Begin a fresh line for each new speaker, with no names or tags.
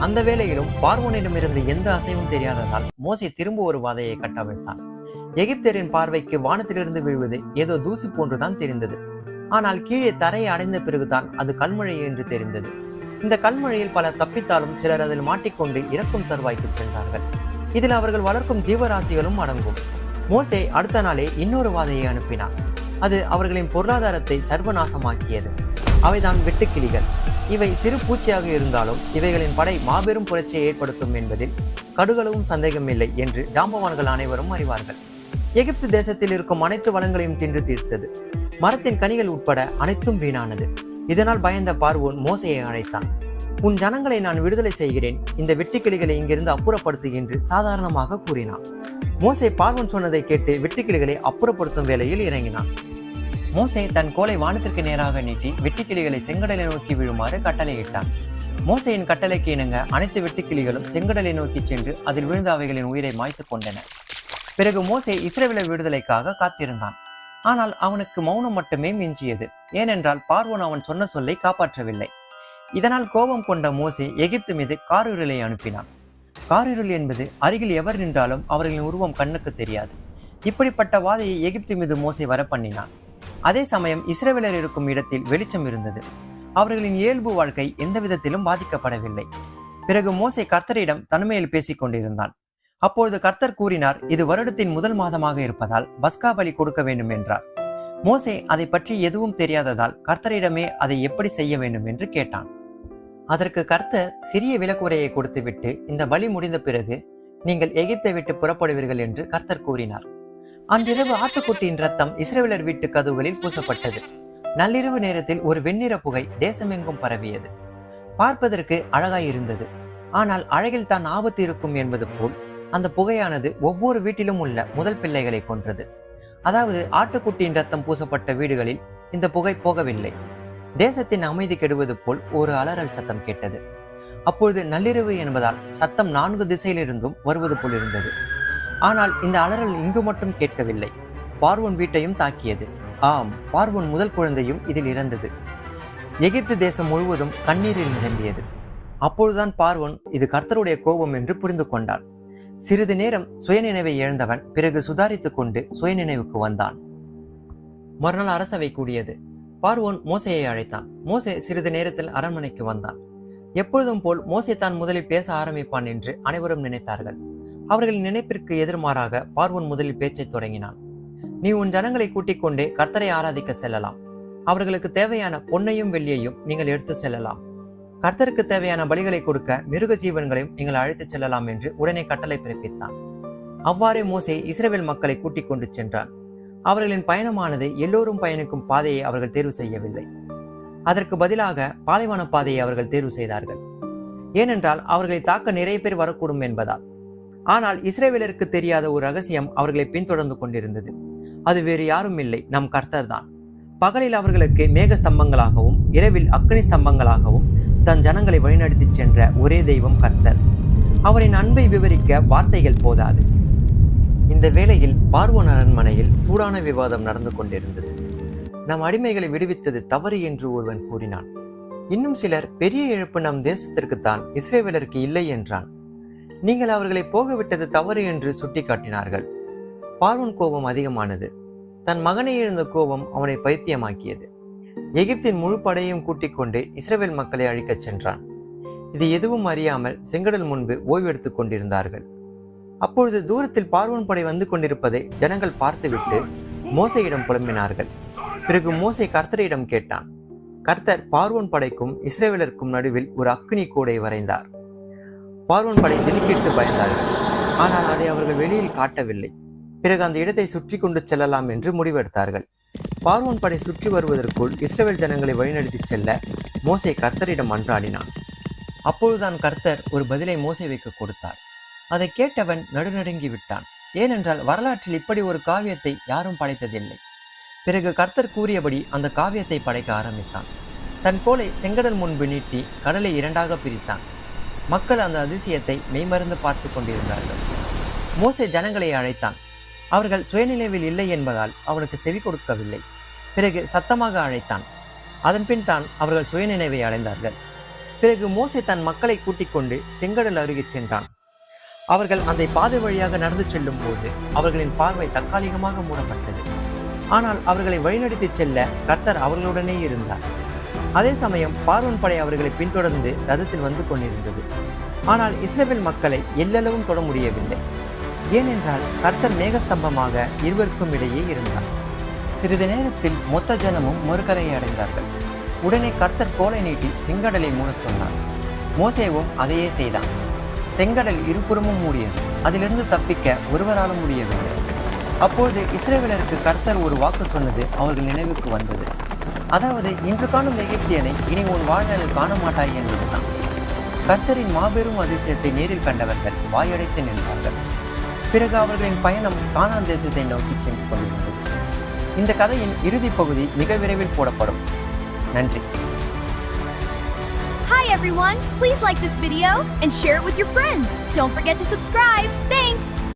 அந்த வேளையிலும் பார்வோனிடமிருந்து எந்த அசைவும் தெரியாததால் மோசே திரும்ப ஒரு வாதையை கட்டவிழ்த்தான். எகிப்தியரின் பார்வைக்கு வானத்திலிருந்து விழுவது ஏதோ தூசி போன்றுதான் தெரிந்தது. ஆனால் கீழே தரையை அடைந்த பிறகுதான் அது கல்மழை என்று தெரிந்தது. இந்த கல்மழையில் பலர் தப்பித்தாலும் சிலர் அதில் மாட்டிக்கொண்டு இறக்கும் தருவாய்க்கு சென்றார்கள். இதில் அவர்கள் வளர்க்கும் ஜீவராசிகளும் அடங்கும். மோசே அடுத்த நாளே இன்னொரு வாதையை அனுப்பினார். அது அவர்களின் பொருளாதாரத்தை சர்வநாசமாக்கியது. அவைதான் வெட்டுக்கிளிகள். இவை சிறு பூச்சியாக இருந்தாலும் இவைகளின் படை மாபெரும் புரட்சியை ஏற்படுத்தும் என்பதில் கடுகளவும் சந்தேகமில்லை என்று ஜாம்பவான்கள் அனைவரும் அறிவார்கள். எகிப்து தேசத்தில் இருக்கும் அனைத்து வளங்களையும் தின்று தீர்த்தது. மரத்தின் கனிகள் உட்பட அனைத்தும் வீணானது. இதனால் பயந்த பார்வோன் மோசையை அழைத்தான். உன் ஜனங்களை நான் விடுதலை செய்கிறேன், இந்த வெட்டுக்கிளிகளை இங்கிருந்து அப்புறப்படுத்து என்று சாதாரணமாக கூறினான். மோசே பார்வோன் சொன்னதை கேட்டு வெட்டுக்கிளிகளை அப்புறப்படுத்தும் வேலையில் இறங்கினான். மோசே தன் கோலை வானத்திற்கு நேராக நீட்டி வெட்டுக்கிளிகளை செங்கடலை நோக்கி விழுமாறு கட்டளையிட்டான். மோசையின் கட்டளைக்கு இணங்க அனைத்து வெட்டுக்கிளிகளும் செங்கடலை நோக்கி சென்று அதில் விழுந்த அவைகளின் உயிரை மாய்த்து கொண்டன. பிறகு மோசே இஸ்ரவேலர் விடுதலைக்காக காத்திருந்தான். ஆனால் அவனுக்கு மௌனம் மட்டுமே மிஞ்சியது. ஏனென்றால் பார்வோன் அவன் சொன்ன சொல்லை காப்பாற்றவில்லை. இதனால் கோபம் கொண்ட மோசே எகிப்து மீது காரிருளை அனுப்பினான். காரிருள் என்பது அருகில் எவர் நின்றாலும் அவர்களின் உருவம் கண்ணுக்கு தெரியாது. இப்படிப்பட்ட வாதையை எகிப்து மீது மோசே வர பண்ணினான். அதே சமயம் இஸ்ரவேலர் இருக்கும் இடத்தில் வெளிச்சம் இருந்தது. அவர்களின் இயல்பு வாழ்க்கை எந்த விதத்திலும் பாதிக்கப்படவில்லை. பிறகு மோசே கர்த்தரிடம் தனிமையில் பேசிக் கொண்டிருந்தான். அப்பொழுது கர்த்தர் கூறினார், இது வருடத்தின் முதல் மாதமாக இருப்பதால் பஸ்கா பலி கொடுக்க வேண்டும் என்றார். மோசே அதை பற்றி எதுவும் தெரியாததால் கர்த்தரிடமே அதை எப்படி செய்ய வேண்டும் என்று கேட்டான். அதற்கு கர்த்தர் சிறிய விலக்குறையை கொடுத்துவிட்டு, இந்த பலி முடிந்த பிறகு நீங்கள் எகிப்தை விட்டு புறப்படுவீர்கள் என்று கர்த்தர் கூறினார். அன்றிரவு ஆட்டுக்குட்டியின் ரத்தம் இஸ்ரவேலர் வீட்டு கதவுகளில் பூசப்பட்டது. நள்ளிரவு நேரத்தில் ஒரு வெண்ணிற புகை தேசமெங்கும் பரவியது. பார்ப்பதற்கு அழகாயிருந்தது. ஆனால் அழகில் தான் ஆபத்து இருக்கும் என்பது போல் அந்த புகையானது ஒவ்வொரு வீட்டிலும் உள்ள முதல் பிள்ளைகளை கொன்றது. அதாவது ஆட்டுக்குட்டியின் ரத்தம் பூசப்பட்ட வீடுகளில் இந்த புகை போகவில்லை. தேசத்தின் அமைதி கெடுவது போல் ஒரு அலறல் சத்தம் கேட்டது. அப்பொழுது நள்ளிரவு என்பதால் சத்தம் 4 திசையிலிருந்தும் வருவது போல் இருந்தது. ஆனால் இந்த அலறல் இங்கு மட்டும் கேட்கவில்லை, பார்வோன் வீட்டையும் தாக்கியது. ஆம், பார்வோன் முதல் குழந்தையும் இதில் இறந்தது. எகிப்து தேசம் முழுவதும் கண்ணீரில் நிரம்பியது. அப்பொழுதுதான் பார்வோன் இது கர்த்தருடைய கோபம் என்று புரிந்து கொண்டான். சிறிது நேரம் சுயநினைவை இழந்தவன் பிறகு சுதாரித்துக் கொண்டு சுயநினைவுக்கு வந்தான். மறுநாள் அரசவை கூடியது. பார்வோன் மோசையை அழைத்தான். மோசே சிறிது நேரத்தில் அரண்மனைக்கு வந்தான். எப்பொழுதும் போல் மோசே தான் முதலில் பேச ஆரம்பிப்பான் என்று அனைவரும் நினைத்தார்கள். அவர்களின் நினைப்பிற்கு எதிர்மாறாக பார்வோன் முதலில் பேச்சை தொடங்கினான். நீ உன் ஜனங்களை கூட்டிக் கொண்டே கர்த்தரை ஆராதிக்க செல்லலாம். அவர்களுக்கு தேவையான பொன்னையும் வெள்ளியையும் நீங்கள் எடுத்து செல்லலாம். கர்த்தருக்கு தேவையான பலிகளை கொடுக்க மிருக ஜீவன்களையும் நீங்கள் அழைத்துச் செல்லலாம் என்று உடனே கட்டளை பிறப்பித்தான். அவ்வாறே மோசே இஸ்ரவேல் மக்களை கூட்டிக் கொண்டு சென்றான். அவர்களின் பயணமானது எல்லோரும் பயணிக்கும் பாதையை அவர்கள் தேர்வு செய்யவில்லை. அதற்கு பதிலாக பாலைவன பாதையை அவர்கள் தேர்வு செய்தார்கள். ஏனென்றால் அவர்களை தாக்க நிறைய பேர் வரக்கூடும் என்பதால். ஆனால் இஸ்ரவேலருக்கு தெரியாத ஒரு ரகசியம் அவர்களை பின்தொடர்ந்து கொண்டிருந்தது. அது வேறு யாரும் இல்லை, நம் கர்த்தர் தான். பகலில் அவர்களுக்கு மேக ஸ்தம்பங்களாகவும் இரவில் அக்னி ஸ்தம்பங்களாகவும் தன் ஜனங்களை வழிநடத்தி சென்ற ஒரே தெய்வம் கர்த்தர். அவரின் அன்பை விவரிக்க வார்த்தைகள் போதாது. இந்த வேளையில் பார்வோன் அரண்மனையில் சூடான விவாதம் நடந்து கொண்டிருந்தது. நம் அடிமைகளை விடுவித்தது தவறு என்று ஒருவன் கூறினான். இன்னும் சிலர் பெரிய இழப்பு நம் தேசத்திற்குத்தான், இஸ்ரவேலருக்கு இல்லை என்றான். நீங்கள் அவர்களை போகவிட்டது தவறு என்று சுட்டிக்காட்டினார்கள். பார்வோன் கோபம் அதிகமானது. தன் மகனை இழந்த கோபம் அவனை பைத்தியமாக்கியது. எகிப்தின் முழு படையையும் கூட்டிக் கொண்டு இஸ்ரவேல் மக்களை அழிக்கச் சென்றான். இது எதுவும் அறியாமல் செங்கடல் முன்பு ஓய்வெடுத்துக் கொண்டிருந்தார்கள். அப்பொழுது தூரத்தில் பார்வோன் படை வந்து கொண்டிருப்பதை ஜனங்கள் பார்த்துவிட்டு மோசையிடம் புலம்பினார்கள். பிறகு மோசே கர்த்தரிடம் கேட்டான். கர்த்தர் பார்வோன் படைக்கும் இஸ்ரவேலருக்கும் நடுவில் ஒரு அக்கினி கூடை வரைந்தார். பார்வோன் படை திடுக்கிட்டு பயந்தார்கள். ஆனால் அதை அவர்கள் வெளியில் காட்டவில்லை. பிறகு அந்த இடத்தை சுற்றி கொண்டு செல்லலாம் என்று முடிவெடுத்தார்கள். பார்வோன் படை சுற்றி வருவதற்குள் இஸ்ரவேல் ஜனங்களை வழிநடத்தி செல்ல மோசே கர்த்தரிடம் மன்றாடினான். அப்பொழுதுதான் கர்த்தர் ஒரு பதிலை மோசேவுக்கு கொடுத்தார். அதை கேட்டவன் நடுநடுங்கி விட்டான். ஏனென்றால் வரலாற்றில் இப்படி ஒரு காவியத்தை யாரும் படைத்ததில்லை. பிறகு கர்த்தர் கூறியபடி அந்த காவியத்தை படைக்க ஆரம்பித்தான். தன் கோலை செங்கடல் முன்பு நீட்டி கடலை 2ஆக பிரித்தான். மக்கள் அந்த அதிசயத்தை மெய்மறந்து பார்த்து கொண்டிருந்தார்கள். மோசே ஜனங்களை அழைத்தான். அவர்கள் சுயநினைவில் இல்லை என்பதால் அவனுக்கு செவி கொடுக்கவில்லை. பிறகு சத்தமாக அழைத்தான். அதன்பின் தான் அவர்கள் சுயநினைவை அடைந்தார்கள். பிறகு மோசே தன் மக்களை கூட்டிக் கொண்டு செங்கடல் அருகே சென்றான். அவர்கள் அந்த பாதை வழியாக நடந்து செல்லும் போது அவர்களின் பார்வை தற்காலிகமாக மூடப்பட்டது. ஆனால் அவர்களை வழிநடத்திச் செல்ல கர்த்தர் அவர்களுடனே இருந்தார். அதே சமயம் பார்வோன் படை அவர்களை பின்தொடர்ந்து ரதத்தில் வந்து கொண்டிருந்தது. ஆனால் இஸ்ரவேல் மக்களை எல்லளவும் தொட முடியவில்லை. ஏனென்றால் கர்த்தர் மேகஸ்தம்பமாக இருவருக்கும் இடையே இருந்தார். சிறிது நேரத்தில் மொத்த ஜனமும் மறுகரையை அடைந்தார்கள். உடனே கர்த்தர் கோலை நீட்டி செங்கடலை மூட சொன்னார். மோசேவும் அதையே செய்தான். செங்கடல் இருபுறமும் மூடியது. அதிலிருந்து தப்பிக்க ஒருவராலும் முடியவில்லை. அப்போது இஸ்ரவேலருக்கு கர்த்தர் ஒரு வாக்கு சொன்னது அவர்கள் நினைவுக்கு வந்தது. அதாவது, இன்று காணும் எகிப்தியனை இனி உன் வாழ்நாளில் காண மாட்டாய் என்பதுதான். கர்த்தரின் மாபெரும் அதிசயத்தை நேரில் கண்டவர்கள் வாயடைத்து நின்றார்கள். பிறகு அவர்களின் பயணம் கானான் தேசத்தை நோக்கி சென்று கொண்டிருந்தது. இந்த கதையின் இறுதி பகுதி மிக விரைவில் போடப்படும். நன்றி.
Hi everyone, please like this video and share it with your friends. Don't forget to subscribe. Thanks.